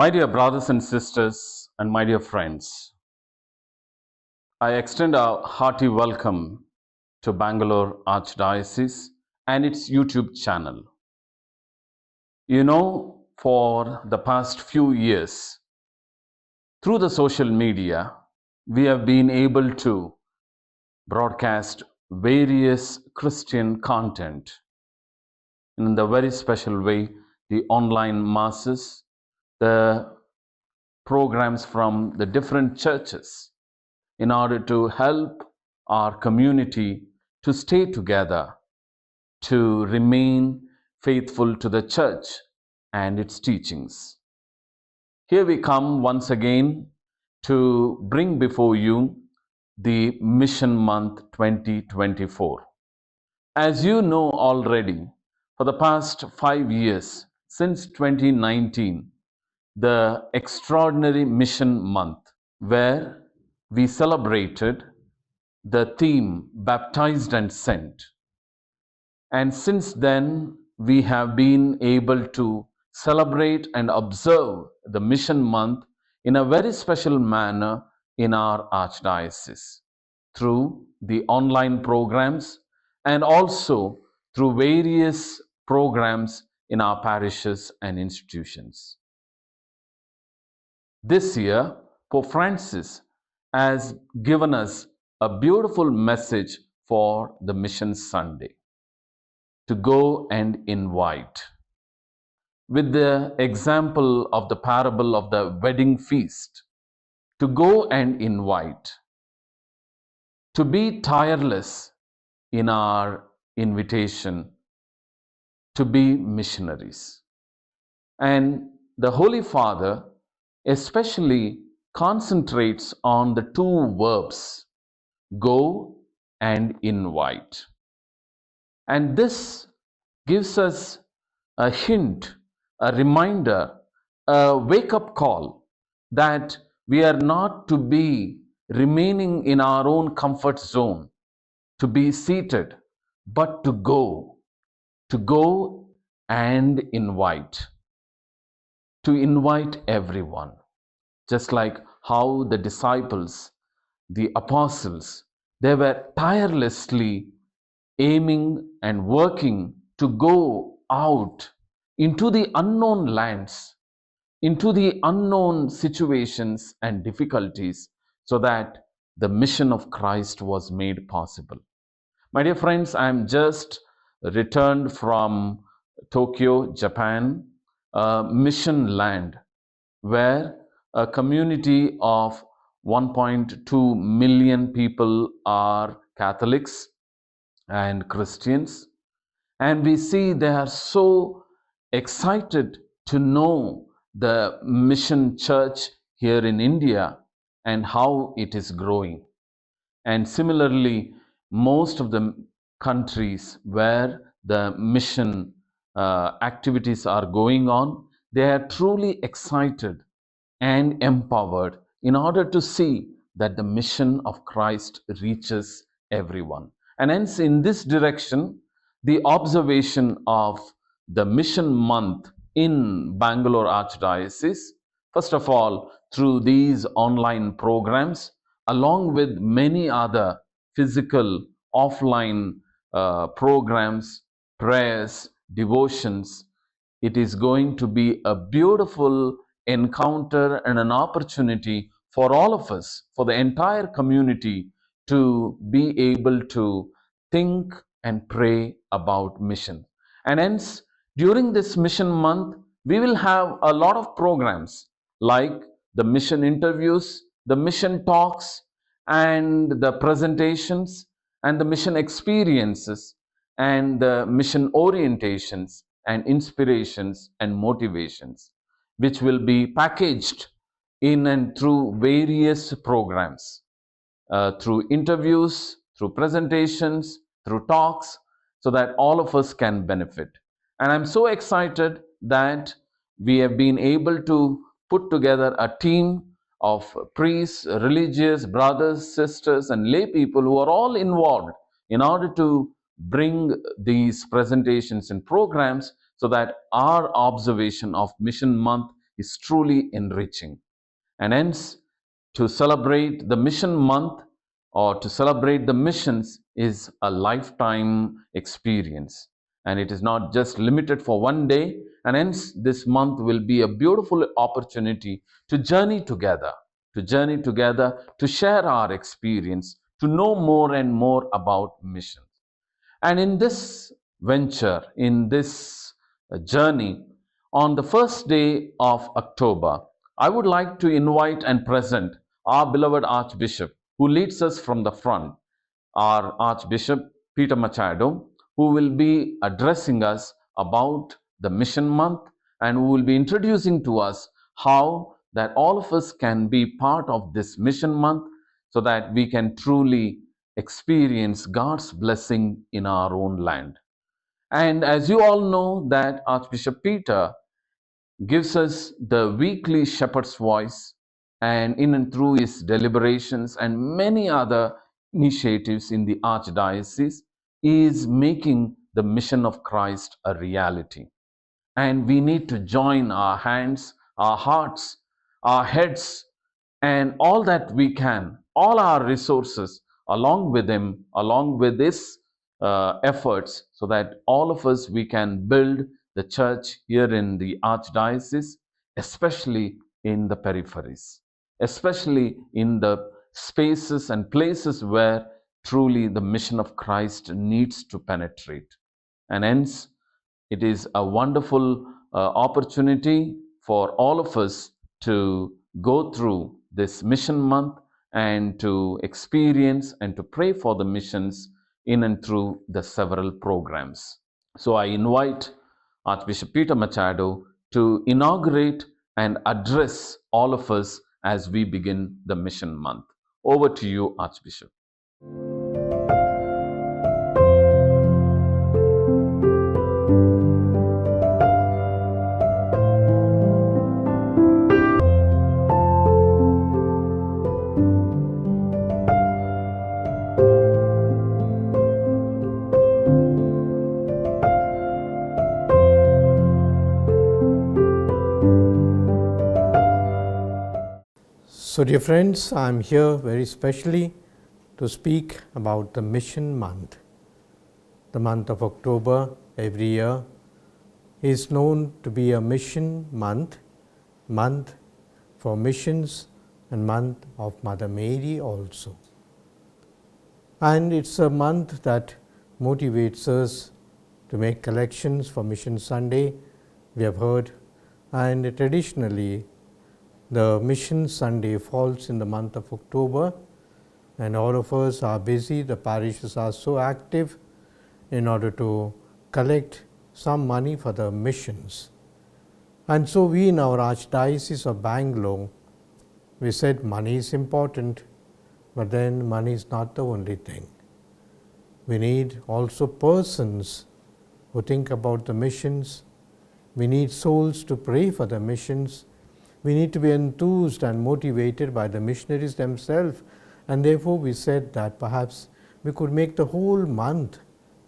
My dear brothers and sisters, and my dear friends, I extend a hearty welcome to Bangalore Archdiocese and its YouTube channel. For the past few years, through the social media, we have been able to broadcast various Christian content in the very special way, the online masses, the programs from the different churches, in order to help our community to stay together, to remain faithful to the church and its teachings. Here we come once again to bring before you the Mission Month 2024. As you know already, for the past 5 years, since 2019, the Extraordinary Mission Month, where we celebrated the theme Baptized and Sent. And since then, we have been able to celebrate and observe the Mission Month in a very special manner in our Archdiocese through the online programs and also through various programs in our parishes and institutions. This year, Pope Francis has given us a beautiful message for the Mission Sunday: to go and invite. With the example of the parable of the wedding feast, to go and invite, to be tireless in our invitation, to be missionaries. And the Holy Father especially concentrates on the two verbs, go and invite. And this gives us a hint, a reminder, a wake-up call that we are not to be remaining in our own comfort zone, to be seated, but to go and invite. To invite everyone, just like how the disciples, the apostles, they were tirelessly aiming and working to go out into the unknown lands, into the unknown situations and difficulties, so that the mission of Christ was made possible. My dear friends, I am just returned from Tokyo, Japan, a mission land where a community of 1.2 million people are Catholics and Christians. And we see they are so excited to know the mission church here in India and how it is growing. And similarly, most of the countries where the mission activities are going on, they are truly excited and empowered in order to see that the mission of Christ reaches everyone. And hence, in this direction, the observation of the Mission Month in Bangalore Archdiocese, first of all, through these online programs, along with many other physical, offline programs, prayers, devotions, it is going to be a beautiful encounter and an opportunity for all of us, for the entire community, to be able to think and pray about mission. And hence, during this mission month, we will have a lot of programs like the mission interviews, the mission talks, and the presentations, and the mission experiences, and the mission orientations, and inspirations and motivations, which will be packaged in and through various programs, through interviews, through presentations, through talks, so that all of us can benefit. And I'm so excited that we have been able to put together a team of priests, religious brothers, sisters, and lay people who are all involved in order to bring these presentations and programs, so that our observation of Mission Month is truly enriching. And hence, to celebrate the mission month or to celebrate the missions is a lifetime experience. And it is not just limited for one day. And hence, this month will be a beautiful opportunity to journey together, to share our experience, to know more and more about missions. And in this venture, in this journey, on the first day of October, I would like to invite and present our beloved Archbishop who leads us from the front, our Archbishop Peter Machado, who will be addressing us about the Mission Month and who will be introducing to us how that all of us can be part of this Mission Month so that we can truly experience God's blessing in our own land. And as you all know, that Archbishop Peter gives us the weekly shepherd's voice, and in and through his deliberations and many other initiatives in the archdiocese, he is making the mission of Christ a reality. And we need to join our hands, our hearts, our heads, and all that we can, all our resources, along with him, along with his efforts, so that all of us we can build the church here in the archdiocese, especially in the peripheries, especially in the spaces and places where truly the mission of Christ needs to penetrate. And hence, it is a wonderful opportunity for all of us to go through this mission month and to experience and to pray for the missions in and through the several programs. So I invite Archbishop Peter Machado to inaugurate and address all of us as we begin the mission month. Over to you, Archbishop. So dear friends, I am here very specially to speak about the Mission Month. The month of October every year is known to be a mission month for missions and month of Mother Mary also. And it's a month that motivates us to make collections for Mission Sunday, we have heard, and traditionally the Mission Sunday falls in the month of October, and all of us are busy, the parishes are so active in order to collect some money for the missions. And so we in our Archdiocese of Bangalore, we said money is important, but then money is not the only thing. We need also persons who think about the missions. We need souls to pray for the missions. We need to be enthused and motivated by the missionaries themselves, and therefore we said that perhaps we could make the whole month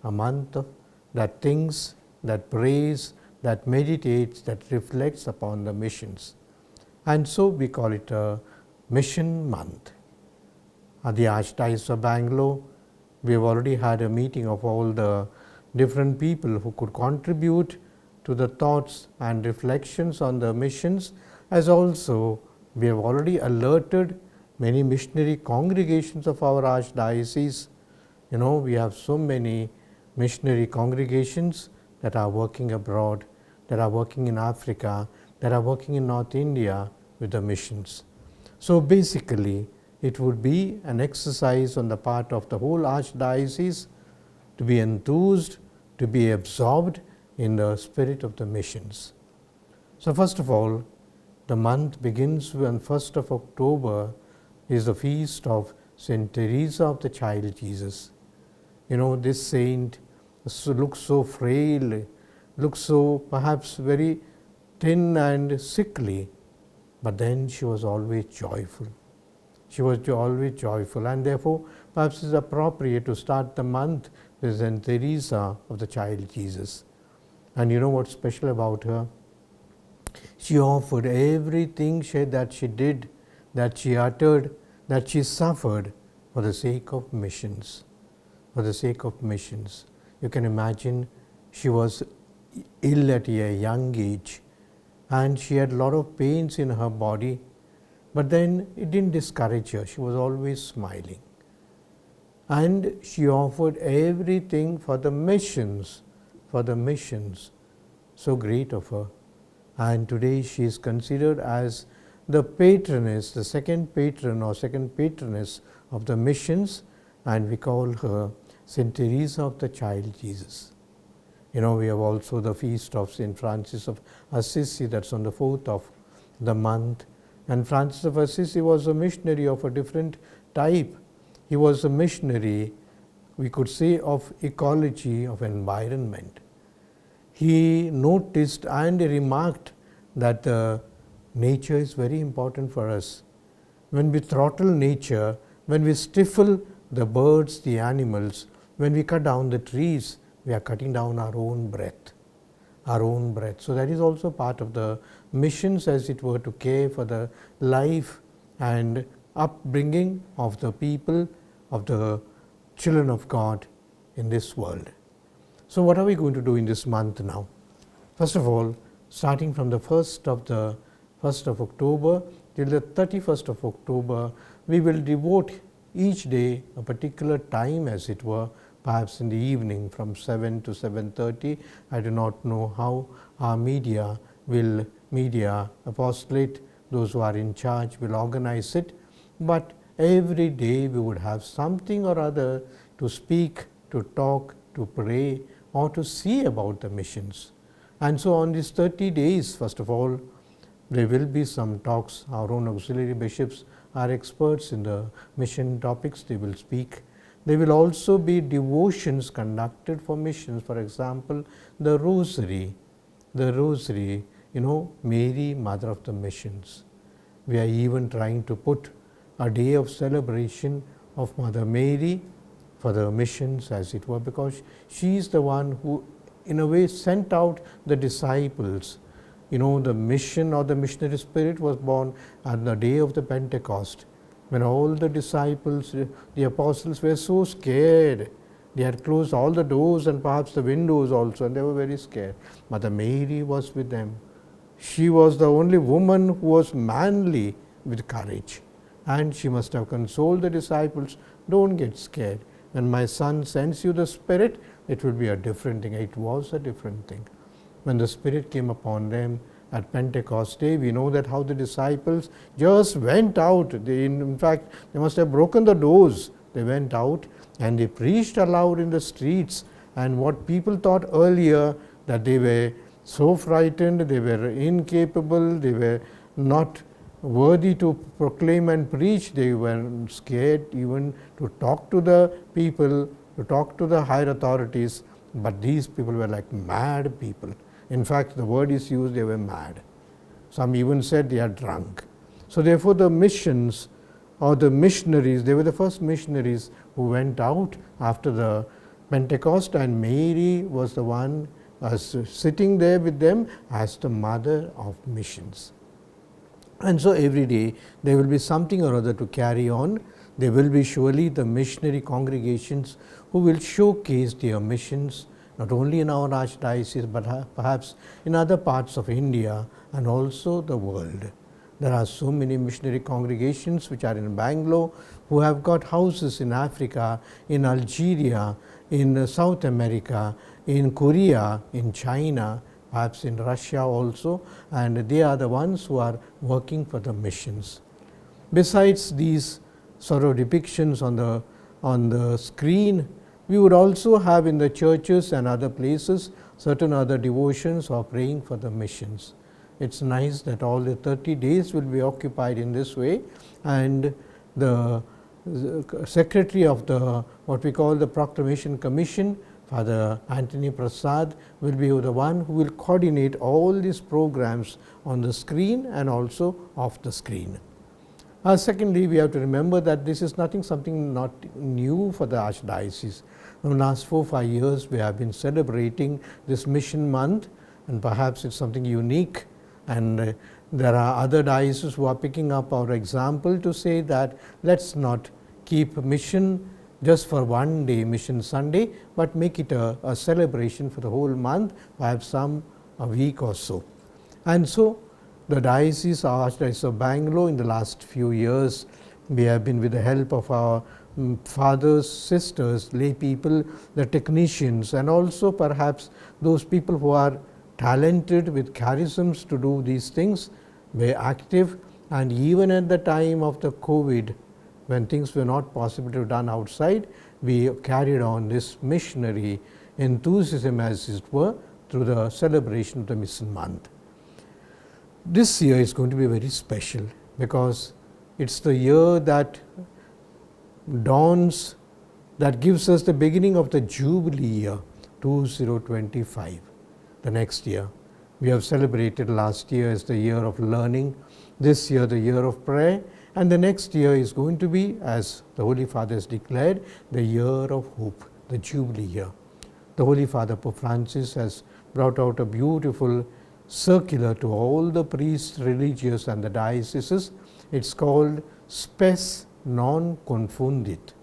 a month that thinks, that prays, that meditates, that reflects upon the missions. And so we call it a Mission Month. At the Archdiocese of Bangalore, we have already had a meeting of all the different people who could contribute to the thoughts and reflections on the missions, as also we have already alerted many missionary congregations of our Archdiocese. You know, we have so many missionary congregations that are working abroad, that are working in Africa, that are working in North India with the missions. So basically, it would be an exercise on the part of the whole Archdiocese to be enthused, to be absorbed in the spirit of the missions. So first of all, the month begins on 1st of October is the feast of Saint Teresa of the Child Jesus. You know, this saint looks so frail, looks so perhaps very thin and sickly, but then she was always joyful. She was always joyful, and therefore perhaps it's appropriate to start the month with Saint Teresa of the Child Jesus. And you know what's special about her? She offered everything that she did, that she uttered, that she suffered for the sake of missions. For the sake of missions. You can imagine she was ill at a young age and she had a lot of pains in her body, but then it didn't discourage her. She was always smiling. And she offered everything for the missions, for the missions. So great of her. And today she is considered as the patroness, the second patron or second patroness of the missions, and we call her Saint Teresa of the Child Jesus. We have also the feast of Saint Francis of Assisi, that's on the 4th of the month. And Francis of Assisi was a missionary of a different type. He was a missionary, we could say, of ecology, of environment. He noticed and remarked that nature is very important for us. When we throttle nature, when we stifle the birds, the animals, when we cut down the trees, we are cutting down our own breath. Our own breath. So that is also part of the missions, as it were, to care for the life and upbringing of the people, of the children of God in this world. So what are we going to do in this month now? First of all, starting from the 1st of October till the 31st of October, we will devote each day a particular time, as it were, perhaps in the evening from 7 to 7:30. I do not know how our media apostolate, those who are in charge will organize it, but every day we would have something or other to speak, to talk, to pray, or to see about the missions. And so on these 30 days, first of all, there will be some talks. Our own auxiliary bishops are experts in the mission topics. They will speak. There will also be devotions conducted for missions. For example, the Rosary, Mary, Mother of the Missions. We are even trying to put a day of celebration of Mother Mary for the missions, as it were, because she is the one who, in a way, sent out the disciples. The mission or the missionary spirit was born on the day of the Pentecost, when all the disciples, the apostles, were so scared. They had closed all the doors and perhaps the windows also, and they were very scared. Mother Mary was with them. She was the only woman who was manly with courage, and she must have consoled the disciples. Don't get scared. When my Son sends you the Spirit, it will be a different thing. It was a different thing. When the Spirit came upon them at Pentecost Day, we know that how the disciples just went out. In fact, they must have broken the doors. They went out and they preached aloud in the streets. And what people thought earlier, that they were so frightened, they were incapable, they were not worthy to proclaim and preach, they were scared even to talk to the people, to talk to the higher authorities. But these people were like mad people. In fact, the word is used, they were mad. Some even said they are drunk. So therefore the missions or the missionaries, they were the first missionaries who went out after the Pentecost, and Mary was the one sitting there with them as the mother of missions. And so every day there will be something or other to carry on. There will be surely the missionary congregations who will showcase their missions, not only in our archdiocese, but perhaps in other parts of India and also the world. There are so many missionary congregations which are in Bangalore, who have got houses in Africa, in Algeria, in South America, in Korea, in China, perhaps in Russia also, and they are the ones who are working for the missions. Besides these sort of depictions on the screen, we would also have in the churches and other places certain other devotions or praying for the missions. It's nice that all the 30 days will be occupied in this way, and the secretary of the what we call the Proclamation Commission, Father Anthony Prasad, will be the one who will coordinate all these programs on the screen and also off the screen. Secondly, we have to remember that this is something not new for the Archdiocese. In the last 4-5 years, we have been celebrating this mission month, and perhaps it's something unique And there are other dioceses who are picking up our example to say that let's not keep mission just for one day, Mission Sunday, but make it a celebration for the whole month, perhaps some a week or so. And so the Diocese, Archdiocese of Bangalore, in the last few years, we have been, with the help of our fathers, sisters, lay people, the technicians, and also perhaps those people who are talented with charisms to do these things, were active. And even at the time of the COVID, when things were not possible to be done outside, we carried on this missionary enthusiasm, as it were, through the celebration of the Mission Month. This year is going to be very special because it's the year that dawns, that gives us the beginning of the Jubilee year, 2025, the next year. We have celebrated last year as the year of learning, this year the year of prayer, and the next year is going to be, as the Holy Father has declared, the year of hope, the Jubilee year. The Holy Father Pope Francis has brought out a beautiful circular to all the priests, religious, and the dioceses. It's called Spes non confundit.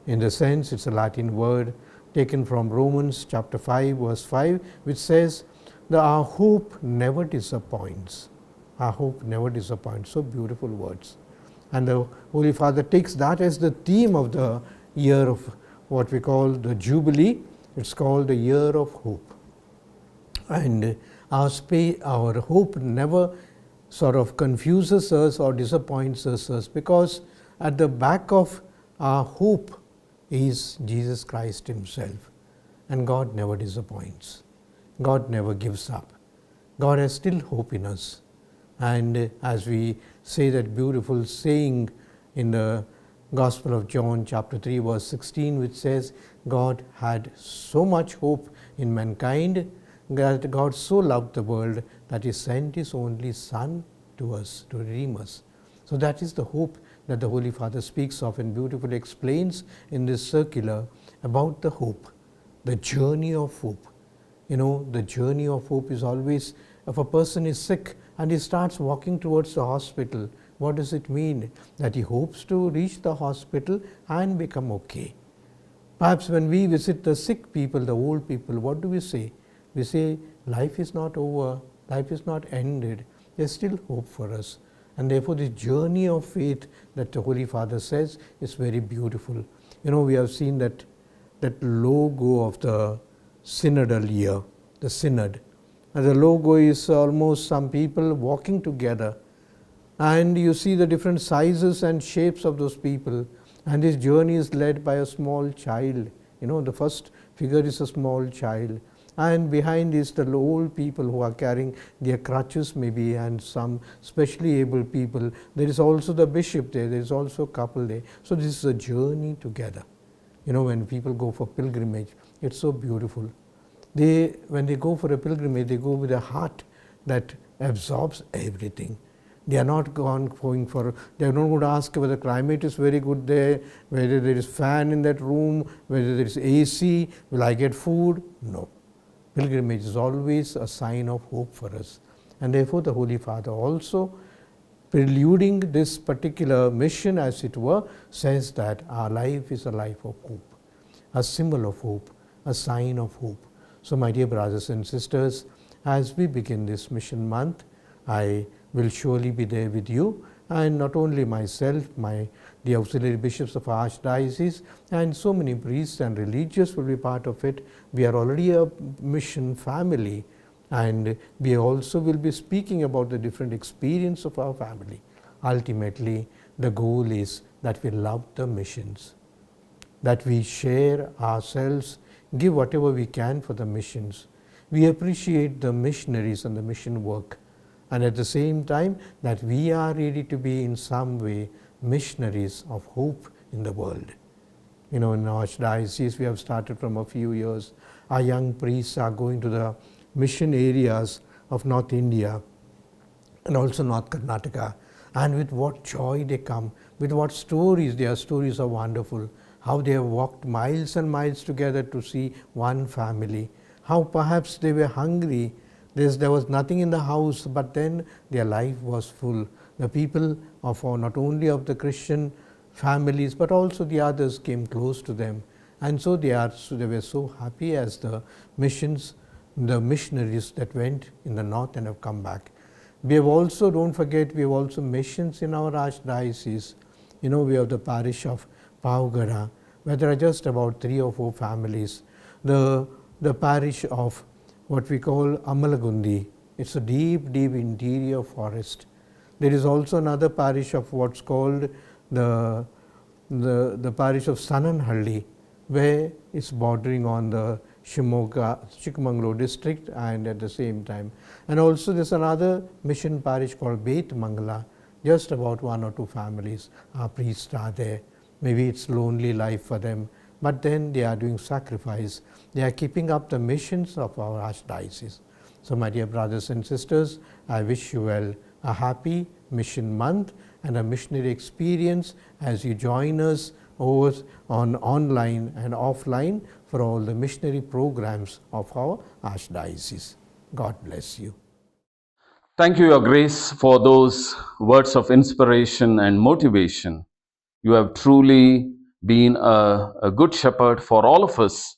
In the sense, it's a Latin word taken from Romans chapter 5, verse 5, which says that our hope never disappoints. Our hope never disappoints. So beautiful words. And the Holy Father takes that as the theme of the year of what we call the Jubilee. It's called the year of hope. And our hope never sort of confuses us or disappoints us, because at the back of our hope is Jesus Christ Himself. And God never disappoints. God never gives up. God has still hope in us. And as we say that beautiful saying in the Gospel of John chapter 3 verse 16, which says, God had so much hope in mankind, that God so loved the world that He sent His only Son to us, to redeem us. So that is the hope that the Holy Father speaks of and beautifully explains in this circular about the hope, the journey of hope. You know, the journey of hope is always, if a person is sick and he starts walking towards the hospital, what does it mean? That he hopes to reach the hospital and become okay. Perhaps when we visit the sick people, the old people, what do we say? We say, life is not over, life is not ended, there's still hope for us. And therefore the journey of faith that the Holy Father says is very beautiful. You know, we have seen that logo of the synodal year, the synod. And the logo is almost some people walking together. And you see the different sizes and shapes of those people. And this journey is led by a small child. You know, the first figure is a small child. And behind is the old people who are carrying their crutches maybe, and some specially able people. There is also the bishop there is also a couple there. So this is a journey together. You know, when people go for pilgrimage, it's so beautiful. When they go for a pilgrimage, they go with a heart that absorbs everything. They are not they are not going to ask whether the climate is very good there, whether there is fan in that room, whether there is AC, will I get food? No. Pilgrimage is always a sign of hope for us. And therefore the Holy Father also, preluding this particular mission as it were, says that our life is a life of hope, a symbol of hope, a sign of hope. So my dear brothers and sisters, as we begin this mission month, I will surely be there with you, and not only myself, the auxiliary bishops of our archdiocese, and so many priests and religious will be part of it. We are already a mission family, and we also will be speaking about the different experience of our family. Ultimately, the goal is that we love the missions, that we share ourselves, give whatever we can for the missions. We appreciate the missionaries and the mission work, and at the same time that we are ready to be in some way missionaries of hope in the world. You know, in our archdiocese we have started from a few years. Our young priests are going to the mission areas of North India and also North Karnataka, and with what joy they come, with what stories. Their stories are wonderful, how they have walked miles and miles together to see one family, how perhaps they were hungry, There was nothing in the house, but then their life was full. The people of not only of the Christian families, but also the others came close to them. And so they were so happy as the missionaries that went in the north and have come back. We have also, don't forget, we have also missions in our archdiocese. We have the parish of Paugada, where there are just about 3 or 4 families. The parish of what we call Amalagundi. It's a deep, deep interior forest. There is also another parish of what's called the parish of Sananhalli, where it's bordering on the Chikmagalur district, and at the same time. And also there's another mission parish called Bet Mangala. Just about 1 or 2 families, our priests are there. Maybe it's lonely life for them, but then they are doing sacrifice. They are keeping up the missions of our archdiocese. So my dear brothers and sisters, I wish you well a happy mission month and a missionary experience as you join us over on online and offline for all the missionary programs of our archdiocese. God bless you. Thank you, Your Grace, for those words of inspiration and motivation. You have truly been a good shepherd for all of us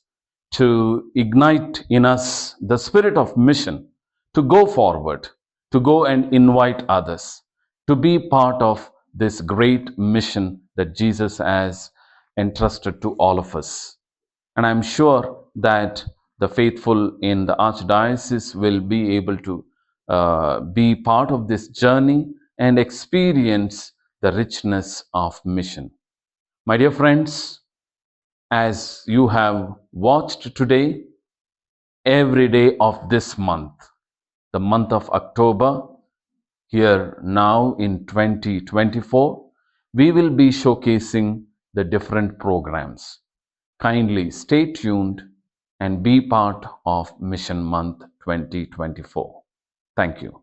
to ignite in us the spirit of mission, to go forward, to go and invite others, to be part of this great mission that Jesus has entrusted to all of us. And I'm sure that the faithful in the Archdiocese will be able to be part of this journey and experience the richness of mission. My dear friends, as you have watched today, every day of this month, the month of October, here now in 2024, we will be showcasing the different programs. Kindly stay tuned and be part of Mission Month 2024. Thank you.